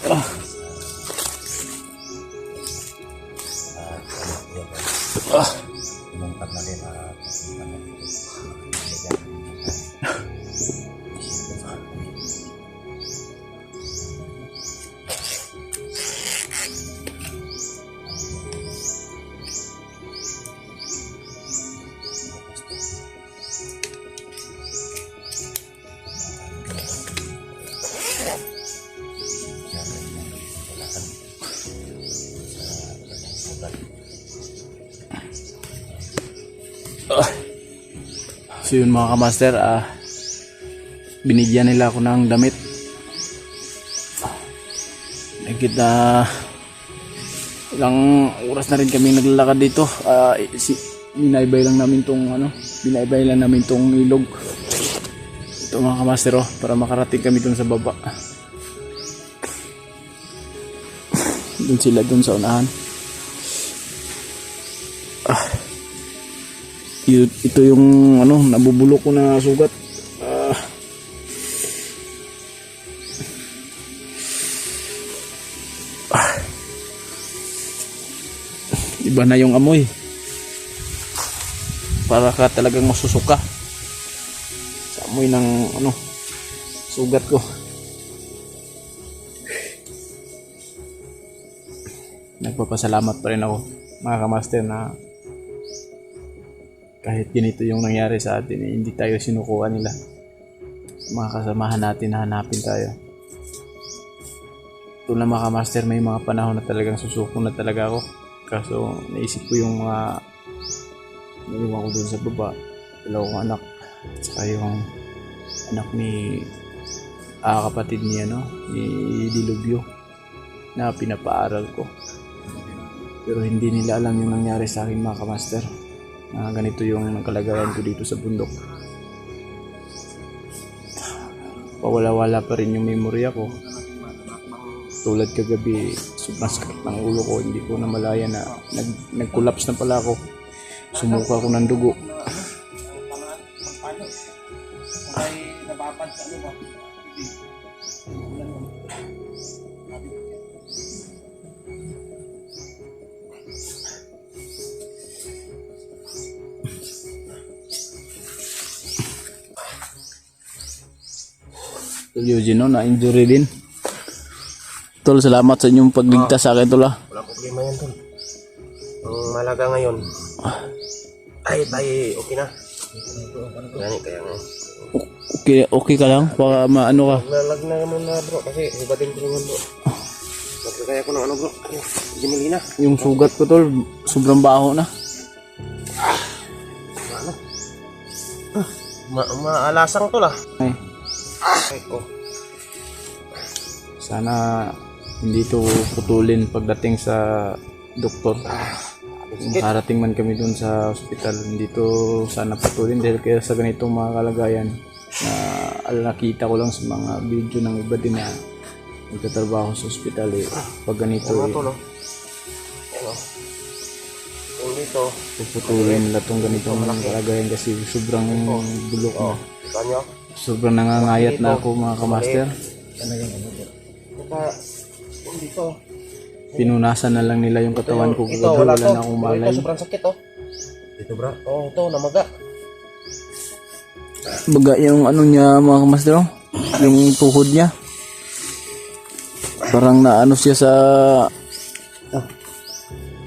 Ah. Ah. So yun mga kamaster, binigyan nila ako ng damit. Nagkit na ilang oras na rin kami naglalakad dito. Binaybay lang namin tong ilog. Ito mga kamaster, para makarating kami dun sa baba. Dun sila dun sa unahan. Ito yung nabubulok ko na sugat. Iba na yung amoy. Para ka talagang masusuka sa amoy ng sugat ko. Nagpapasalamat pa rin ako mga kamaster na kahit ganito yung nangyari sa atin, hindi tayo sinukuha nila. Mga kasamahan natin, hanapin tayo. Ito na mga kamaster, may mga panahon na talagang susuko na talaga ako. Kaso naisip ko yung mga naiwan ko dun sa baba, dalawang anak, at saka yung anak ni kapatid ni Dilubyo na pinapaaral ko. Pero hindi nila alam yung nangyari sa akin mga kamaster. Ganito yung kalagayan ko dito sa bundok. Pawala-wala pa rin yung memorya ko. Tulad kagabi, sobrang sakit ng ulo ko. Hindi ko na malaya na nag-collapse na pala ako. Sumuka ako ng dugo. Tol Eugene, na-injury din. Tol, salamat sa inyong pagligtas sa akin, Tol. Wala problema yan, Tol. Ang malaga ngayon ay okay na. Kaya nga. Okay ka lang? Baka maano ka? Naglalag na naman na bro, kasi ibatin ko naman bro. Nagkakaya ko ng bro, ginili na. Yung sugat ko, Tol, sobrang baho na. Maalasang Tol Ay. Oh. Sana hindi to putulin pagdating sa doktor. Kung harating man kami dun sa ospital, hindi to sana putulin dahil kaya sa ganitong mga kalagayan na nakita ko lang sa mga video ng iba din na nagtatrabaho sa ospital pag ganito dito puputulin nila tong ganitong kalagayan kasi sobrang bulok na. Sobrang nangangayat na ako mga kamaster. Dito. Pinunasan na lang nila yung katawan ko. Ito, wala na akong malay. Ito, sobrang sakit Ito bro. Ito, namaga. Baga yung niya mga kamaster, yung tuhod niya. Parang naano siya sa...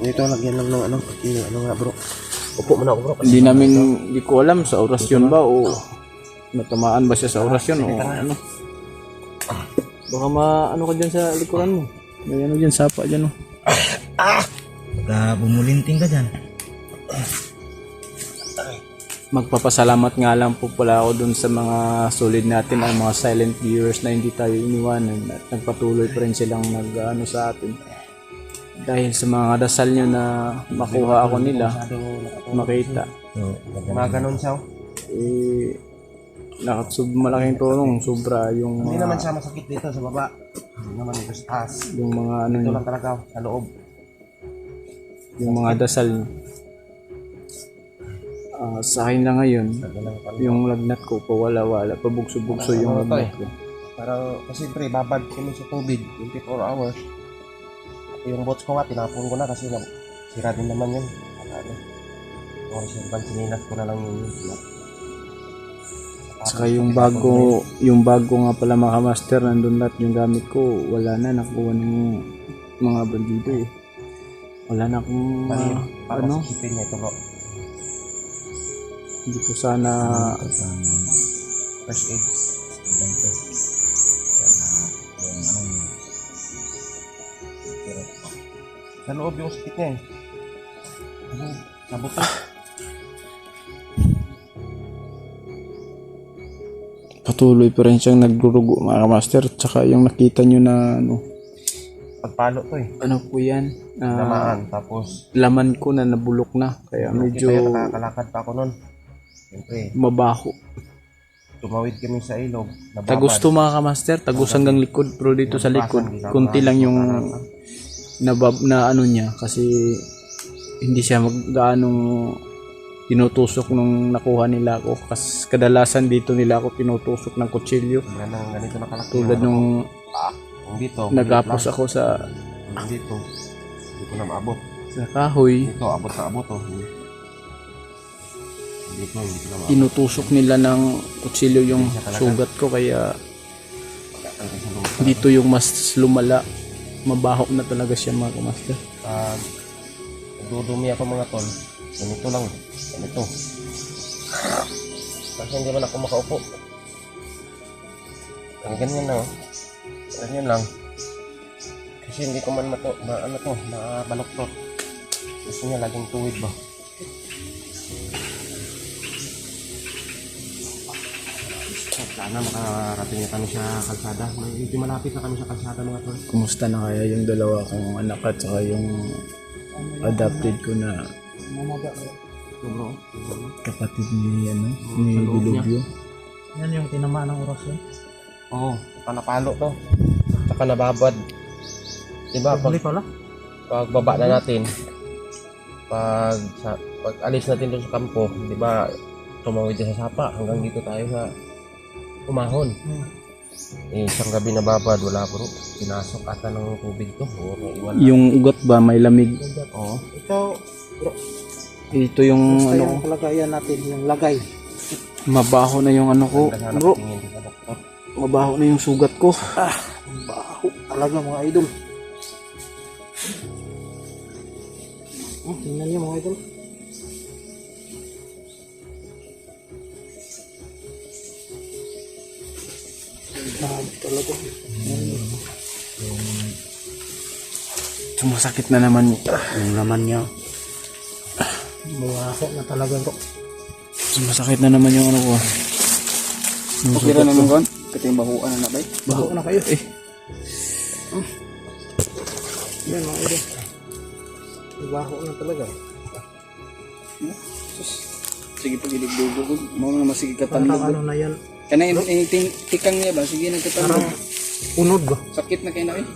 Ito, lagyan lang ng nga bro. Upo muna ako bro. Hindi ko alam sa orasyon ba o natamaan ba siya sa orasyon o ano. Baka maano ka dyan sa likuran mo. May dyan, sapa dyan Baka bumulinting ka dyan. Magpapasalamat nga lang po pala ako dun sa mga solid natin, ang mga silent viewers na hindi tayo iniwanan at nagpatuloy pa rin silang nag-ano sa atin. Dahil sa mga dasal nyo na makuha ako nila, makita. Mga ganun siya. Malaking tulong, sobra yung Hindi naman siya masakit dito sa baba. Hindi naman dito sa taas. yung mga Ito lang talaga sa loob. yung mga dasal sa akin lang ngayon, yung lagnat ko pawala-wala, pabugso-bugso yung lagnat ko. Parang, kasi pre, babad kami sa tubig, 24 hours. At yung boats ko nga, tinapon ko na kasi sira din naman yun. Ano, yung reservan, sinilas ko na lang yun. Saka yung bago nga pala mga master, nandun lahat yung gamit ko. Wala na, nakuha ng mga bandido eh. Wala na akong, ano, Sipin niya ito, bro. hindi ko sana, First aid. Ganito. Yung ano yun. Sa loob yung sakit niya eh. Ano, sa buto. patuloy pa rin siyang nagrurugo mga master. Tsaka yung nakita nyo na, ano, Pagpalo to eh. ano po yan? Lamaan. Tapos, Laman ko na nabulok na. Kaya medyo kaya nakakalakad pa ako nun. Siyempre, mabaho. tumawid kami sa ilog. Nababad. Tagus to mga kamaster, tagus hanggang likod. Pero dito sa likod, kunti lang yung na ano niya. Kasi hindi siya gaanong tinutusok nung nakuha nila ako. Kasi kadalasan dito nila ako tinutusok ng kutsilyo. Ganito nakalaki. Tulad nung dito, nagapos ako sa dito. Dito na maabot. sa kahoy. Dito, abot na abot oh. Dito, hindi na maabot. Tinutusok nila ng kutsilyo yung sugat ko. Kaya dito yung mas lumala. Mabaho na talaga siya mga kamaster. Pag dudumi ako mga tol, ganito lang. Ganito. Kasi hindi man ako makaupo. Ganyan lang. Ganyan lang. Kasi hindi ko man mabaloktot. Gusto niya laging tuwid ba? Sana makarating na kami sa kalsada. Medyo malapit na kami sa kalsada mga tol. Kumusta na kaya yung dalawa kong anak at saka yung adopted ko na Bro. kapatid ni ni Dilubyo. Yan yung tinamaan ng oras yun. Oo, panapalo to. Saka nababad. Diba, Huli pala. pag baba na natin, pag alis natin doon sa kampo, di ba, tumawid din sa sapa hanggang dito tayo sa umahon. Isang gabi nababad, wala bro. Pinasok ata ng tubig to. O, iwan na. Yung ugat ba may lamig? Oo. Ito, bro, Ito yung basta ano, yung kalagayan natin, yung lagay. mabaho na yung ano ko. Ganda nga Bro, napatingin din sa doktor. mabaho na yung sugat ko. Baho talaga mga idol. Tingnan niyo mga idol. Baho talaga. Sumasakit na naman yung laman niya. Baho na talaga bro. Sumasakit na naman yung ano ko. Yung Okay sugat na ko. naman kon. Kasi yung bahuan na bay. Baho na kayo eh. Yan mga idol. Baho na talaga. Sige pag iligdugo ko. Mga na masige Parang katanlog. ano na yan. Kanay tikang niya ba? Sige nagkatanlog. Parang unod ba? Sakit na kayo na eh.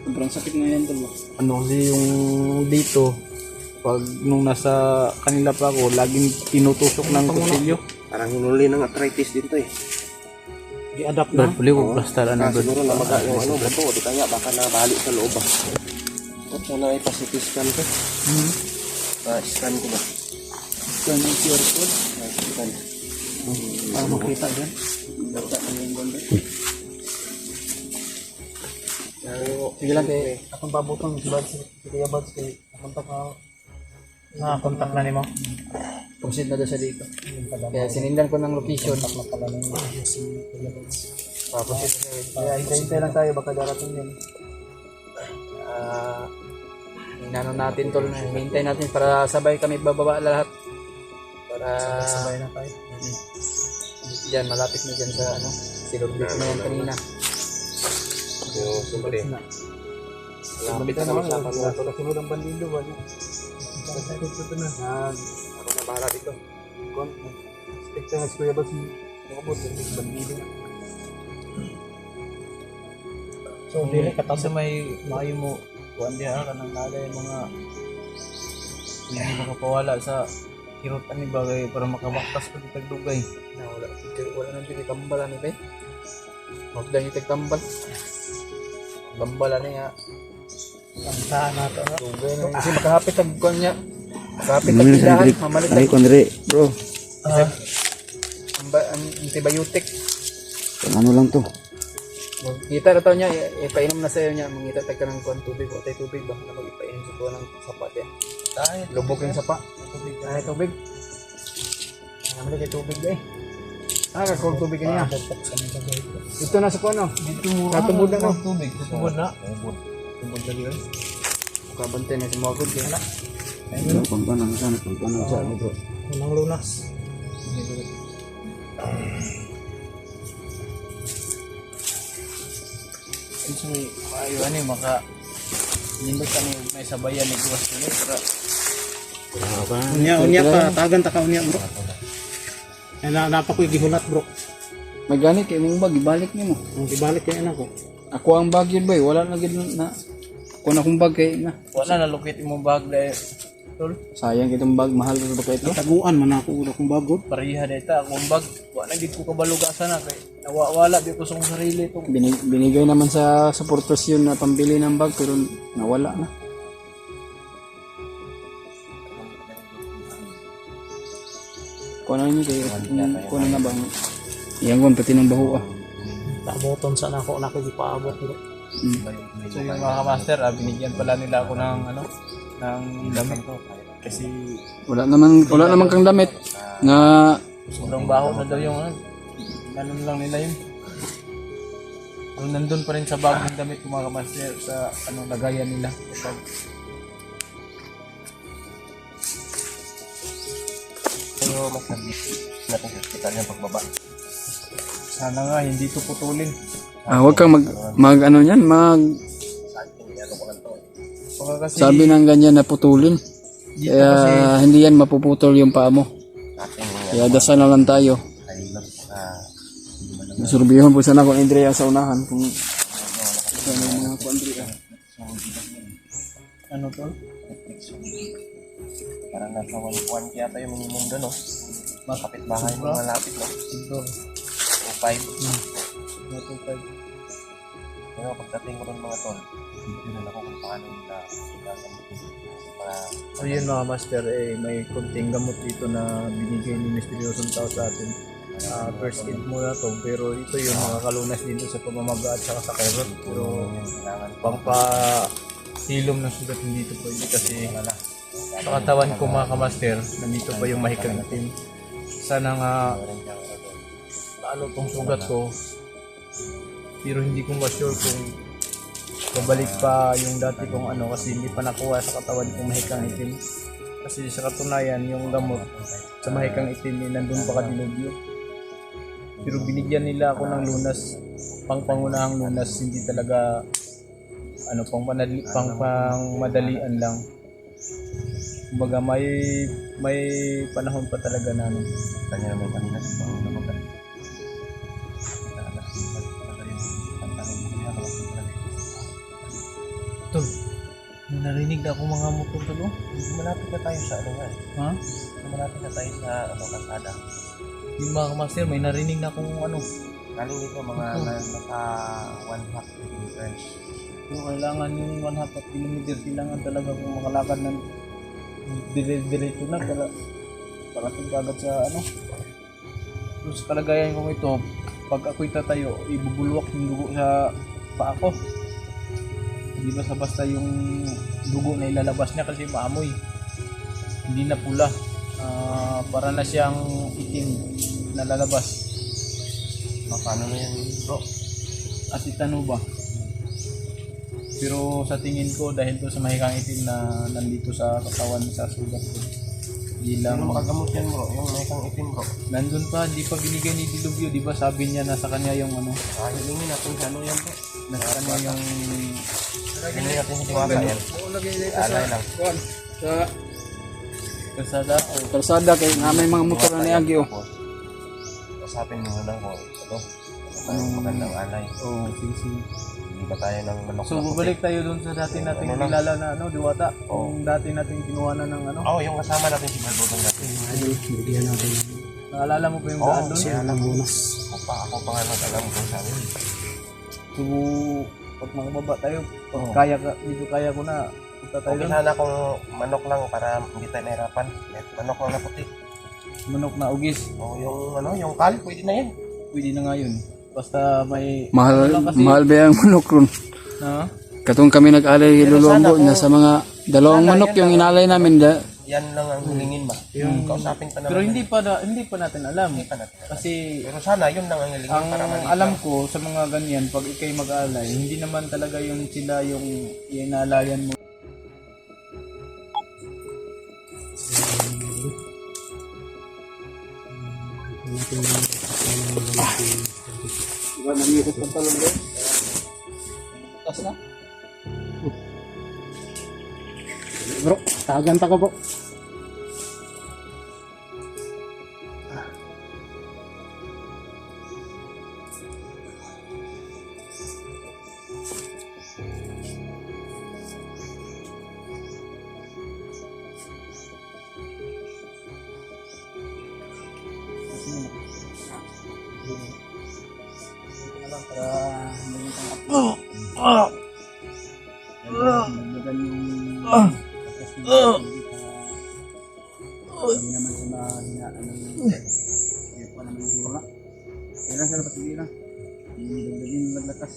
Sobrang sakit na yan tol. Ano kasi yung dito, Pag nung nasa kanila pa ako, laging tinutusok ng kutsilyo. Parang hinuli ng arthritis din to eh. i-adapt na. Pwede ko basta na Siguro namaga yung ano, buto. Di kaya baka nabali sa loob ba. At sana ipasitis scan ko. Pa-scan ko ba? Scan yung QR code. Scan. Para makita dyan. Bata na yung ganda. Sige lang kay akong babutong si Bads, si Kuya Bads kay nakontak na kontak na nimo. Proceed na doon sa dito. Kaya sinindan ko ng location. Kontak na pala ng si Kuya Bads. Kaya hintay lang tayo baka darating yan. Inano natin tol, hintay natin para sabay kami bababa lahat. Para Sabay na tayo. diyan malapit na diyan sa ano, silubyo ko na yan kanina. Yung siyempre. Lapit na naman sa kasunod ang bandido ba? Ito na. Ako na bahala dito. Expect na si Kuya Bads makabot ng bandido. So, dili ka Kasi may maayo mo kuan diha ka nang nalay mga hindi makapawala sa kirutan ni bagay para makabaktas ko dito dugay. Na wala nang dili kambalan ni bay. Huwag lang yung tagtambal. Tambala niya. Kantahan nato. Tugay na. Kasi makahapit ang kuwan niya. Makahapit ang ilahan. Mamalit Ay, kondre, bro. antibiotic. Ano lang to? Kita na to niya, ipainom na sa'yo niya. Mangita tayo ka ng kuwan tubig. O tayo tubig ba? Napag ipainom sa kuwan ng sapat yan. Lubog yung sapa. Ay, tubig. Namali kay tubig eh. Kakul tubig ka niya. Dito na sa kuwan no. Katubod na no. Tubig. Tubod na. Tubod lagi rin. Kabantay na si Mwagod. Kaya na. Pagpanang sana, pagpanang sana, bro. Unang lunas. Kasi maayo ano yung maka nindot kami may sabayan ni Guwas ko para Unya pa, tagan ta ka unya bro. Ay napa ko gihulat bro. may ganit kay mong bag ibalik nimo. Ang ibalik kay anak ko. Ako ang bag yun ba? Wala na gid na. Kung akong bag kay na. Wala na lukit imong bag dahil tol. Sayang kitong bag, mahal ba kay ito? Taguan man ako akong bago. Pareha dito akong bag. Wala gid ko kabalugasan na kay nawawala di ko sa akong sarili tong Binigay naman sa supporters yun na pambili ng bag pero nawala na. Kung ano nyo kayo, kung ano na ba? Iyan ko, pati ng baho ah. Taboton sa nako gipaabot bro. So yung mga master, binigyan pala nila ako ng ano, ng damit kasi Wala naman kang damit na sobrang baho na daw yung ano, ganun lang nila yun. So, nandun pa rin sa bag ng damit ng mga master sa ano lagayan nila. Kapag pero mas natin sa hospital yung pagbaba. Sana nga hindi ito putulin. huwag kang mag ano yan, Baka kasi sabi ng ganyan na putulin. dito Kaya kasi hindi yan mapuputol yung paa mo. Kaya dasal na lang tayo. Surbihon po sana kung Andrea sa unahan. Kung sana yung mga Andrea. ano to? Parang nasa 1 yata yung minimum doon, no? Mga kapitbahay mo malapit, no? Siguro. 2.5. 2.5. Pero pagdating ko doon mga tol, hindi na ako kung paano nila para... So yun mga master, may konting gamot dito na binigay ni Misteryosong Tao sa atin. First aid muna to, pero ito yung makakalunas dito sa pamamaga at saka sa kerot. Pero pampasilom ng sugat hindi ito pwede kasi sa katawan ko mga kamaster, nandito pa yung mahikang itim. Sana nga ano tong sugat ko, pero hindi ko ma-sure kung babalik pa yung dati kong ano kasi hindi pa nakuha sa katawan kong mahikang itim. Kasi sa katunayan, yung gamot sa mahikang itim nandun pa kadilubyo. Pero binigyan nila ako ng lunas, pangpangunahang lunas, hindi talaga ano pangmadalian lang. Kumbaga may panahon pa talaga na ano. Kanya naman kanina sa pangulaman. Tol, may narinig na ako mga motor tol. Malapit na tayo sa ano nga. Ha? Malapit na tayo sa ano kalsada. Yung mga master, may narinig na akong ano. Galing dito mga nasa 1/2 kilometers. So kailangan yung 1/2 kilometers, kailangan talaga kung makalakad ng diretso na para agad sa ano. Tapos kalagayan ko ito, pag ako'y tatayo, ibubulwak yung dugo sa paa ko. Hindi basta yung dugo na ilalabas niya kasi maamoy. Hindi na pula. Para na siyang itim na lalabas. Paano na yan bro? Asitano ba? Pero sa tingin ko dahil to sa mahikang itim na nandito sa katawan sa sugat ko. Hindi lang makagamot yan bro, yung mahikang itim bro. Nandun pa, hindi pa binigay ni Dilubyo, di ba sabi niya nasa kanya yung ano. Hilingin natin sa ano yan bro. Nasa kanya yung... Hilingin natin sa diwata yan. Oo lagi dito Alay lang. kuan. Sa Kalsada. Kalsada kay nga may mga motor na niagi oh. Usapin mo lang ko. Ito. Anong magandang alay. Oh, sige. Hindi ba tayo ng manok? So babalik tayo dun sa dati nating kilala na ano, Diwata. Kung dati nating kinuha na ng ano. Oo, yung kasama natin si Balbotong natin. bigyan natin. Naalala mo pa yung daan doon? Siya lang lunas. Ako pa nga nag-alam kung saan yun. So, pag makababa tayo, pag kaya ka, dito kaya ko na, punta tayo Okay doon. sana kung manok lang para hindi tayo nahirapan. Manok lang na puti. Manok na ugis, O yung yung kal, pwede na yan. pwede na nga yun. Basta may... Mahal, ano lang kasi, mahal ba yung manok ron? Ha? Katong kami nag-alay Pero lulombo sana na sa mga dalawang sana manok yan yung lang. inalay namin. Yan lang ang hilingin ba? Yung kausapin pa naman. Pero hindi pa natin alam. pa natin. Kasi Pero sana yun lang ang hilingin ang para maliit alam lang. ko sa mga ganyan, pag ikay mag-alay, hindi naman talaga yung sila yung inalayan mo. Diba, nangyikot ng talong doon? Bukas na? Bro, tagan pa ko po. Hindi naman sa mahinaan ng kaya pa naman yung wala. Kaya sa lapas hindi lang. Hindi dagdagin naglakas.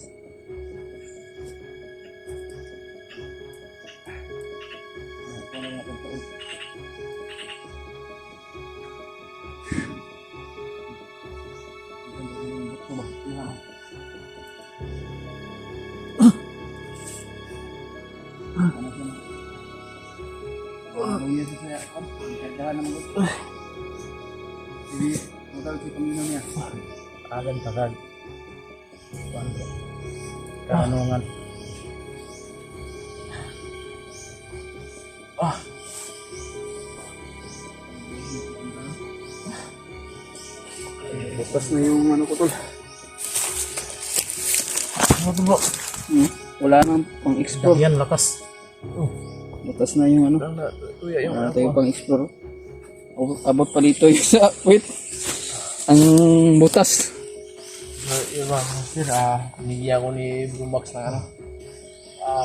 Agan tagad. Kaanungan. Bukas na yung ano ko tol. Ano to bro? Wala nang pang-explore. Yan lakas. Bukas na yung ano. Tuya yung Wala tayong pang-explore. Abot pa dito yung sa... Wait. Ang butas. Yung mga sir, binigyan ko ni Brumax na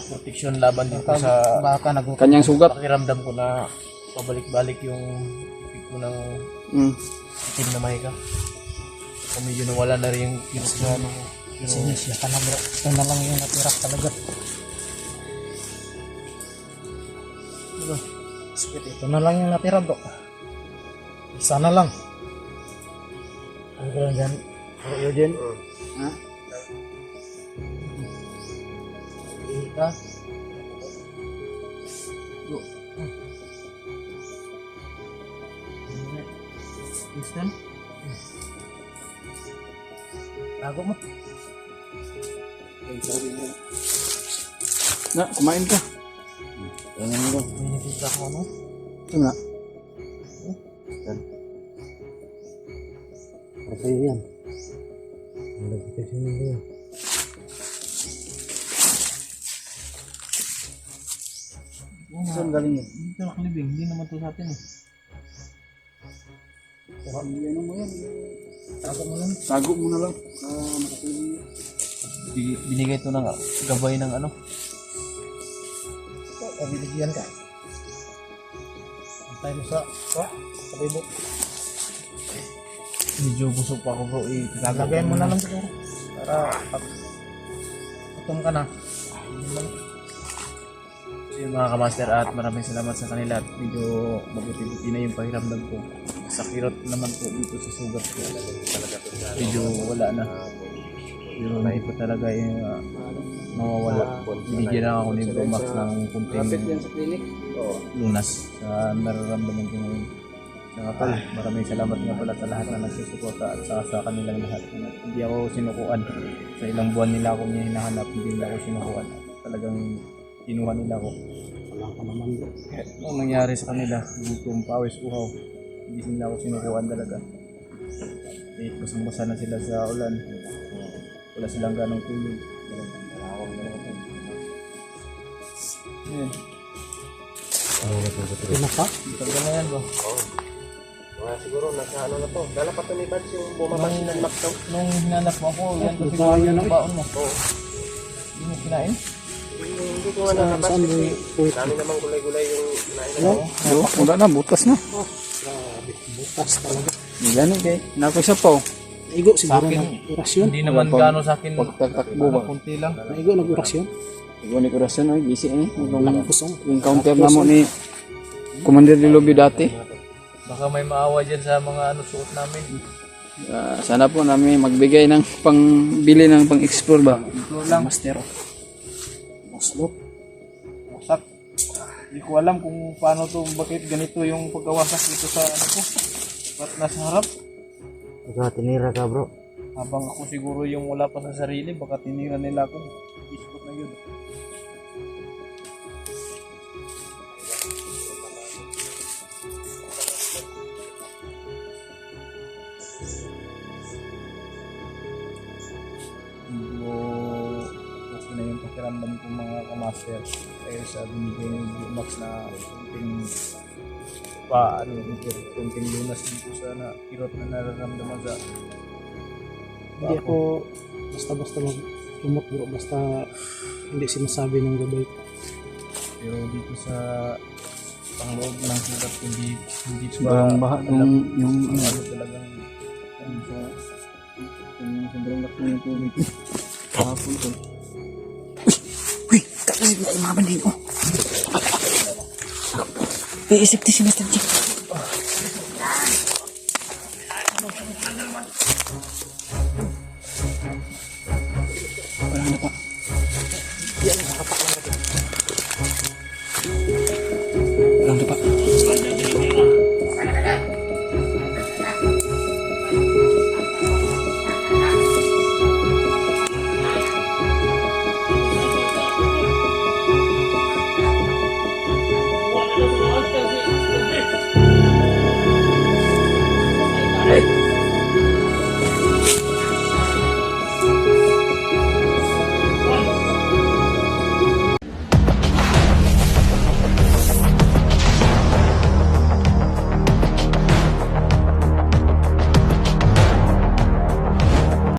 protection laban dito sa Baka Kanyang sugat. pakiramdam ko na pabalik-balik yung epekto ng itim na mahika. So medyo nawala na rin yung kilos na ano. sinisya ka na bro. Ito na lang yung natira talaga. Ito na lang yung natira bro. Isa na lang. Ano ka lang dyan? Ano dyan? Ha? Ika? Listen? Tago mo. Na, kumain ka. Tingnan mo bro. May nakita ko ano? Ito na. Kasi yan. Ang nagkita siya nyo. Saan galing yun? Dito nakalibing. Hindi naman to sa atin eh. Ano mo yan? Tago mo lang. Tago mo na lang. Nakatulong yun. Binigay to ng gabay ng ano. Pabiligyan ka. Antay mo sa kabibok. Medyo busog pa ako bro. Lalagayan mo na lang siguro. Para pag gutom ka na. So yun mga kamaster at maraming salamat sa kanila at medyo mabuti-buti na yung pahiramdam ko. Sa kirot naman po dito sa sugat ko. Medyo wala na. Pero nahin po talaga yung mawawala. Binigyan lang ako ni Bromax ng kunting sa clinic? lunas sa nararamdaman ko ngayon. Saka pala, maraming salamat nga pala sa lahat na nagsusuporta at saka sa kanilang lahat. Hindi ako sinukuan. Sa ilang buwan nila ako niya hinahanap, hindi nila ako sinukuan. Talagang kinuha nila ako. Wala ka naman bro. Anong nangyari sa kanila? Gutom, pawis, uhaw. Hindi nila ako sinukuan talaga. Eh, basang-basa na sila sa ulan. Wala silang ganong tulog. Ayan. Pinaka? Talaga na yan bro. Siguro nasa ano na to. Dala pa to ni Bads yung bumabas na Macdo. Nung hinanap mo ako, yan kasi yung baon mo. Oo. kinain? Hindi ko nga nalabas Saan kasi mo dami namang gulay-gulay yung kinain Ano? natin. Wala na, butas na. Grabe, butas talaga. Yan kay. Nako isa pa. Naigo siguro Sa akin, ng orasyon. Hindi naman gaano sa akin. Pagtatakbo ba? Kunti lang. Naigo nag-orasyon. Ikaw ni Corazon, oy, busy eh. Walang kusong. Yung counter na mo ni Commander Lilobi dati. Baka may maawa dyan sa mga suot namin. Sana po namin magbigay ng pangbili ng pang-explore ba? Explore lang. Master. Maslop. Wasak. Hindi ko alam kung paano to, bakit ganito yung pagkawasak dito sa ko. Ba't nasa harap? Baka tinira ka bro. Habang ako siguro yung wala pa sa sarili, baka tinira nila ako. Ispot na yun. Medyo okay na yung pakiramdam ko mga kamaster. Kaya sa binigay ng Max na kunting lunas dito sa kirot na nararamdaman sa Hindi ako basta-basta mag-tumot bro. Basta hindi sinasabi ng gabay. pero dito sa pangloob ng sulat hindi Sobrang baha yung ano talagang sobrang laki ng tubig. Kahapon to. Uy! Kakasip na umaban din ko. Iisip ti si Mr. G.